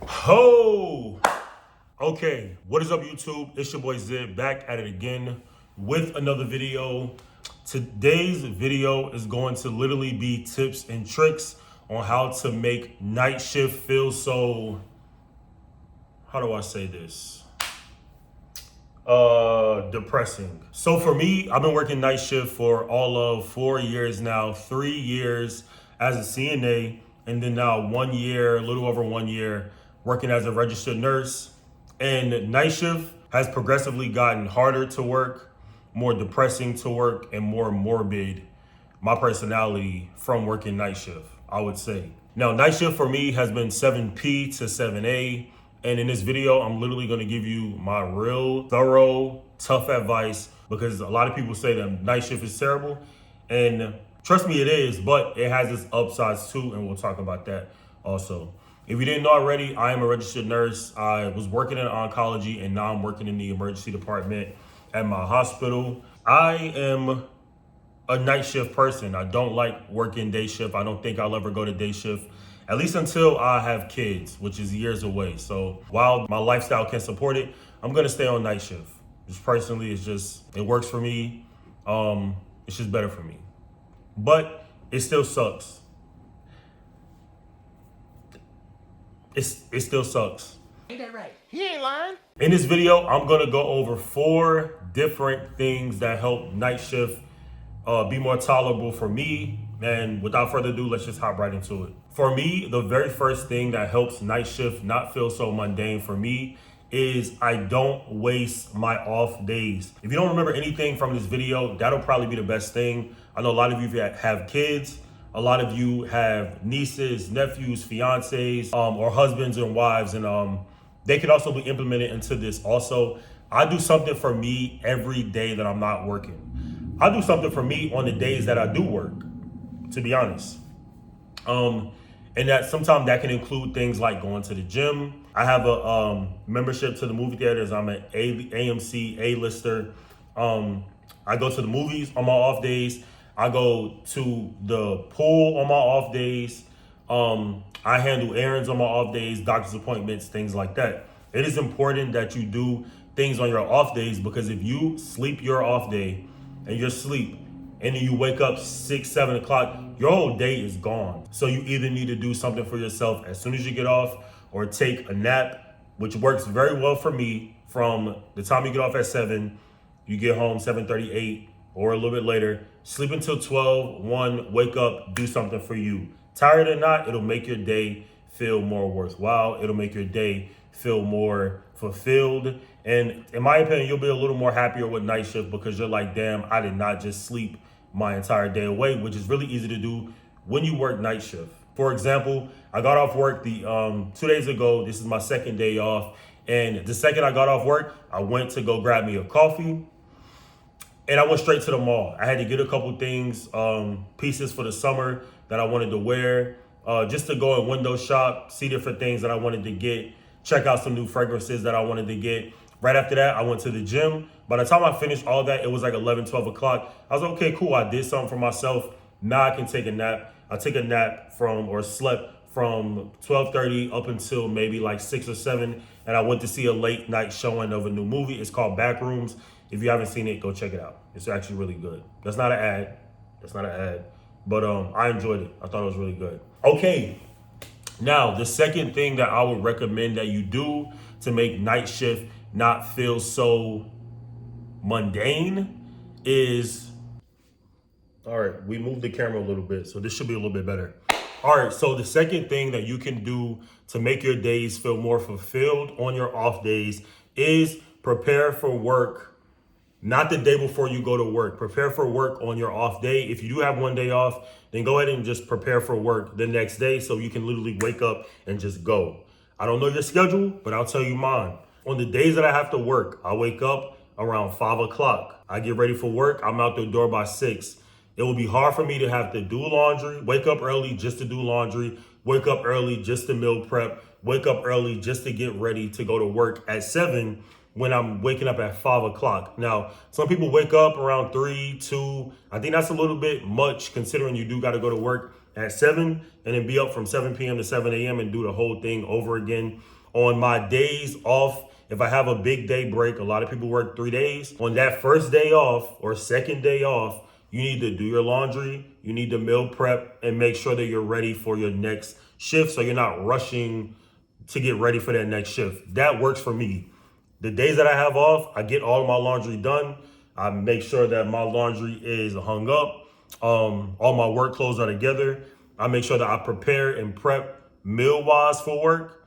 Ho! Okay, what is up, YouTube? It's your boy Zib back at it again with another video. Today's video is going to literally be tips and tricks on how to make night shift feel so, how do I say this? Depressing. So for me, I've been working night shift for all of 4 years now, 3 years as a CNA, and then now 1 year, a little over 1 year, working as a registered nurse. And night shift has progressively gotten harder to work, more depressing to work, and more morbid. My personality from working night shift, I would say. Now, night shift for me has been 7P to 7A. And in this video, I'm literally gonna give you my real, thorough, tough advice because a lot of people say that night shift is terrible. And trust me, it is, but it has its upsides too, and we'll talk about that also. If you didn't know already, I am a registered nurse. I was working in oncology and now I'm working in the emergency department at my hospital. I am a night shift person. I don't like working day shift. I don't think I'll ever go to day shift, at least until I have kids, which is years away. So while my lifestyle can support it, I'm gonna stay on night shift. Just personally, it works for me. It's just better for me. But it still sucks. It still sucks. Ain't that right? He ain't lying. In this video, I'm gonna go over 4 different things that help night shift be more tolerable for me. And without further ado, let's just hop right into it. For me, the very first thing that helps night shift not feel so mundane for me is I don't waste my off days. If you don't remember anything from this video, that'll probably be the best thing. I know a lot of you have kids. A lot of you have nieces, nephews, fiancés, or husbands and wives, and they can also be implemented into this. Also, I do something for me every day that I'm not working. I do something for me on the days that I do work, to be honest. And that sometimes that can include things like going to the gym. I have a membership to the movie theaters. I'm an AMC A-lister. I go to the movies on my off days. I go to the pool on my off days. I handle errands on my off days, doctor's appointments, things like that. It is important that you do things on your off days because if you sleep your off day and you're asleep and then you wake up 6, 7 o'clock, your whole day is gone. So you either need to do something for yourself as soon as you get off or take a nap, which works very well for me. From the time you get off at 7, you get home 7:38 or a little bit later, sleep until 12, 1, wake up, do something for you. Tired or not, it'll make your day feel more worthwhile. It'll make your day feel more fulfilled. And in my opinion, you'll be a little more happier with night shift because you're like, damn, I did not just sleep my entire day away, which is really easy to do when you work night shift. For example, I got off work 2 days ago. This is my second day off. And the second I got off work, I went to go grab me a coffee. And I went straight to the mall. I had to get a couple things, pieces for the summer that I wanted to wear, just to go and window shop, see different things that I wanted to get, check out some new fragrances that I wanted to get. Right after that, I went to the gym. By the time I finished all that, it was like 11, 12 o'clock. I was like, okay, cool. I did something for myself. Now I can take a nap. I took a nap slept from 12:30 up until maybe like 6 or 7. And I went to see a late night showing of a new movie. It's called Backrooms. If you haven't seen it, go check it out. It's actually really good. That's not an ad. But I enjoyed it. I thought it was really good. Okay, now the second thing that I would recommend that you do to make night shift not feel so mundane is, all right, we moved the camera a little bit, so this should be a little bit better. All right, so the second thing that you can do to make your days feel more fulfilled on your off days is prepare for work. Not the day before you go to work. Prepare for work on your off day. If you do have 1 day off, then go ahead and just prepare for work the next day so you can literally wake up and just go. I don't know your schedule, but I'll tell you mine. On the days that I have to work, I wake up around 5 o'clock. I get ready for work. I'm out the door by 6. It will be hard for me to have to do laundry, wake up early just to do laundry, wake up early just to meal prep, wake up early just to get ready to go to work at 7 when I'm waking up at 5 o'clock. Now, some people wake up around 3, 2. I think that's a little bit much considering you do got to go to work at 7 and then be up from 7 p.m. to 7 a.m. and do the whole thing over again. On my days off, if I have a big day break, a lot of people work 3 days. On that first day off or second day off, you need to do your laundry, you need to meal prep and make sure that you're ready for your next shift so you're not rushing to get ready for that next shift. That works for me. The days that I have off, I get all of my laundry done. I make sure that my laundry is hung up. All my work clothes are together. I make sure that I prepare and prep meal-wise for work,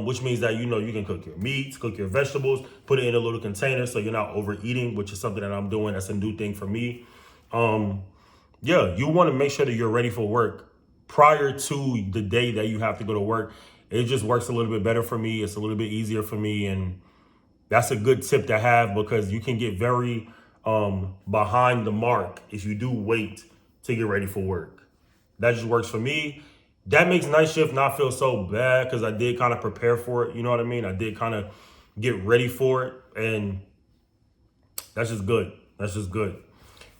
which means that, you can cook your meats, cook your vegetables, put it in a little container so you're not overeating, which is something that I'm doing. That's a new thing for me. You want to make sure that you're ready for work prior to the day that you have to go to work. It just works a little bit better for me. It's a little bit easier for me. And that's a good tip to have because you can get very behind the mark if you do wait to get ready for work. That just works for me. That makes night shift not feel so bad because I did kind of prepare for it. You know what I mean? I did kind of get ready for it. And that's just good. That's just good.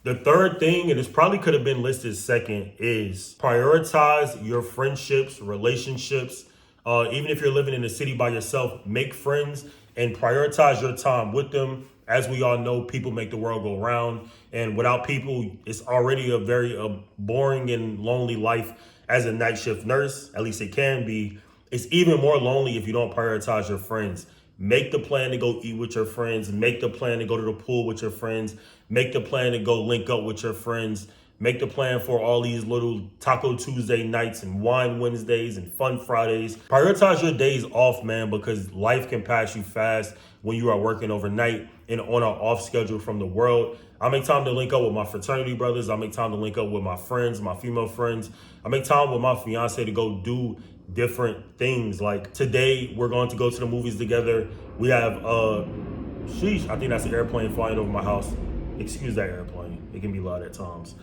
The third thing, and this probably could have been listed second, is prioritize your friendships, relationships. Even if you're living in a city by yourself, make friends and prioritize your time with them. As we all know, people make the world go round. And without people, it's already a very boring and lonely life as a night shift nurse. At least it can be. It's even more lonely if you don't prioritize your friends. Make the plan to go eat with your friends. Make the plan to go to the pool with your friends. Make the plan to go link up with your friends. Make the plan for all these little Taco Tuesday nights and Wine Wednesdays and Fun Fridays. Prioritize your days off, man, because life can pass you fast when you are working overnight and on an off schedule from the world. I make time to link up with my fraternity brothers. I make time to link up with my friends, my female friends. I make time with my fiance to go do different things. Like today, we're going to go to the movies together. We have, I think that's an airplane flying over my house. Excuse that airplane. It can be loud at times.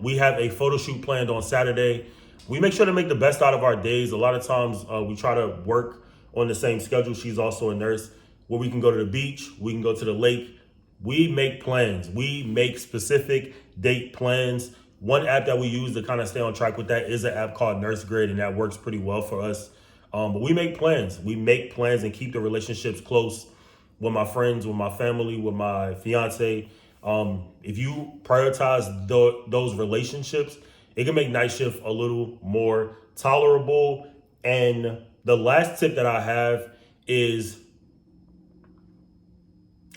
We have a photo shoot planned on Saturday. We make sure to make the best out of our days. A lot of times we try to work on the same schedule. She's also a nurse where we can go to the beach. We can go to the lake. We make plans. We make specific date plans. One app that we use to kind of stay on track with that is an app called Nurse Grid, and that works pretty well for us. But we make plans. We make plans and keep the relationships close with my friends, with my family, with my fiance. If you prioritize those relationships, it can make night shift a little more tolerable. And the last tip that I have is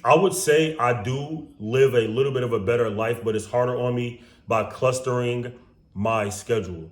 I would say I do live a little bit of a better life, but it's harder on me by clustering my schedule.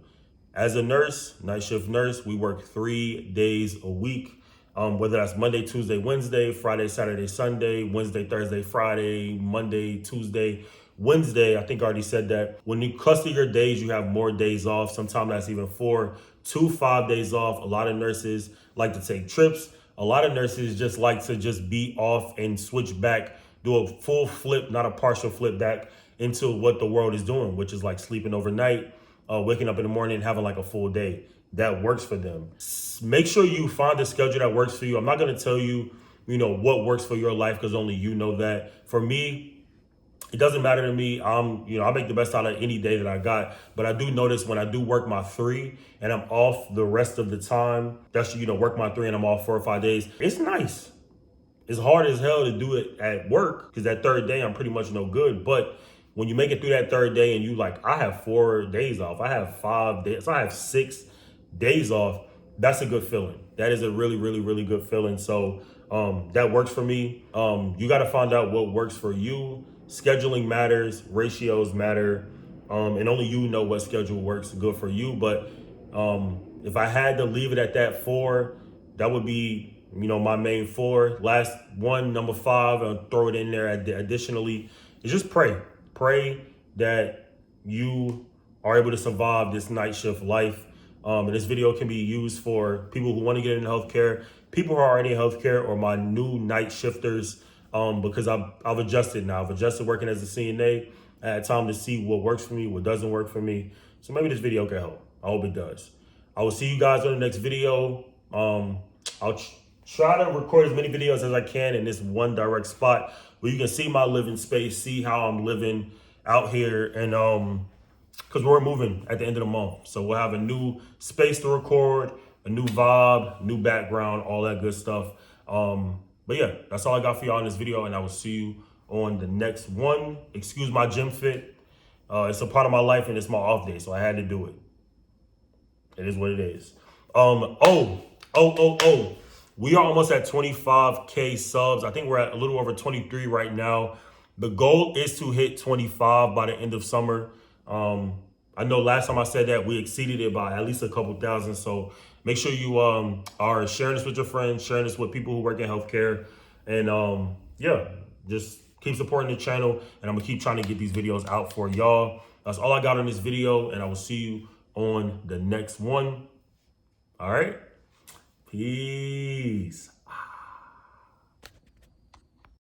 As a nurse, night shift nurse, we work 3 days a week. Whether that's Monday, Tuesday, Wednesday, Friday, Saturday, Sunday, Wednesday, Thursday, Friday, Monday, Tuesday, Wednesday. I think I already said that. When you cluster your days, you have more days off. Sometimes that's even 4 to 5 days off. A lot of nurses like to take trips. A lot of nurses just like to just be off and switch back, do a full flip, not a partial flip back into what the world is doing, which is like sleeping overnight, waking up in the morning and having like a full day. That works for them. Make sure you find a schedule that works for you. I'm not going to tell you, what works for your life because only you know that. For me, it doesn't matter to me. I make the best out of any day that I got. But I do notice when I do work my 3 and I'm off the rest of the time, that's, work my 3 and I'm off 4 or 5 days. It's nice. It's hard as hell to do it at work because that third day I'm pretty much no good. But when you make it through that third day and you like, I have 4 days off, I have 5 days, I have 6 days off, that's a good feeling. That is a really, really, really good feeling. So that works for me. You got to find out what works for you. Scheduling matters, ratios matter, and only you know what schedule works good for you. But if I had to leave it at that 4, that would be, my main 4. Last one, number 5, I'll throw it in there additionally, is just pray. Pray that you are able to survive this night shift life. And this video can be used for people who want to get into healthcare, people who are already in healthcare, or my new night shifters, because I've adjusted now. I've adjusted working as a CNA. I had time to see what works for me, what doesn't work for me. So maybe this video can help. I hope it does. I will see you guys on the next video. I'll try to record as many videos as I can in this one direct spot where you can see my living space, see how I'm living out here, and because we're moving at the end of the month. So we'll have a new space to record, a new vibe, new background, all that good stuff. But yeah, that's all I got for y'all in this video, and I will see you on the next one. Excuse my gym fit. It's a part of my life, and it's my off day, so I had to do it. It is what it is. We are almost at 25K subs. I think we're at a little over 23 right now. The goal is to hit 25 by the end of summer. I know last time I said that we exceeded it by at least a couple thousand. So make sure you are sharing this with your friends, sharing this with people who work in healthcare. And yeah, just keep supporting the channel. And I'm gonna keep trying to get these videos out for y'all. That's all I got on this video, and I will see you on the next one. All right. Peace.